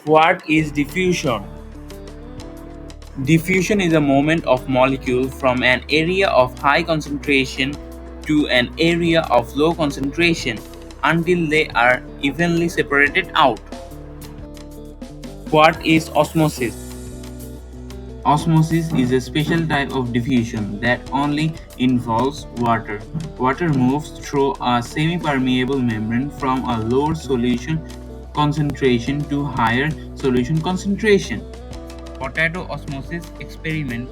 What is diffusion? Diffusion is a movement of molecules from an area of high concentration to an area of low concentration until they are evenly separated out. What is osmosis? Osmosis is a special type of diffusion that only involves water. Water moves through a semi-permeable membrane from a lower solution concentration to higher solution concentration. Potato osmosis experiment.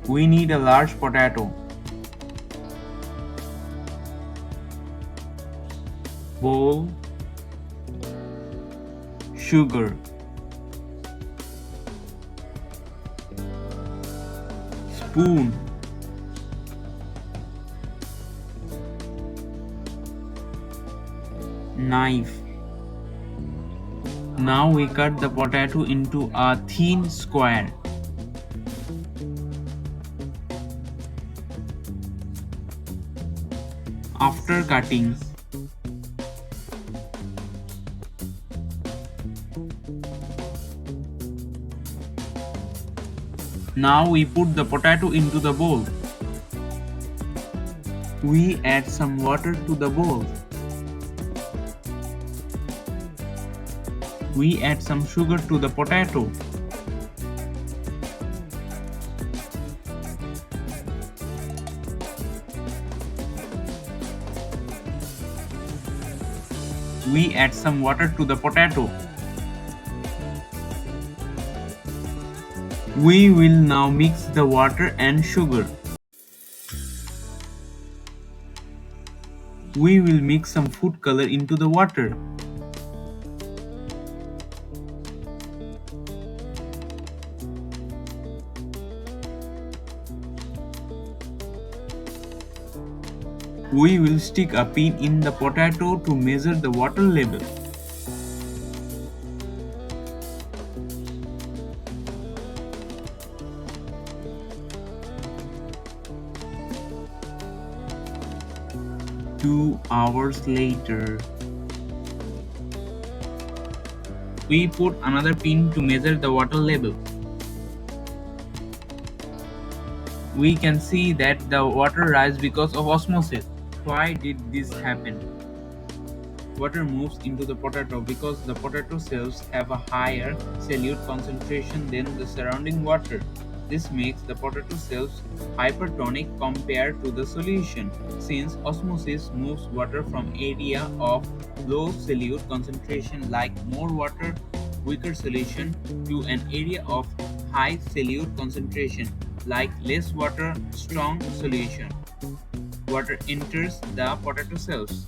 We need a large potato, bowl, sugar, spoon, knife. Now we cut the potato into a thin square. After cutting, now we put the potato into the bowl. We add some water to the bowl. We add some sugar to the potato. We add some water to the potato. We will now mix the water and sugar. We will mix some food color into the water. We will stick a pin in the potato to measure the water level. Two hours later, we put another pin to measure the water level. We can see that the water rises because of osmosis. Why did this happen? Water moves into the potato because the potato cells have a higher solute concentration than the surrounding water. This makes the potato cells hypertonic compared to the solution, since osmosis moves water from area of low solute concentration like more water, weaker solution to an area of high solute concentration like less water, strong solution. Water enters the potato cells.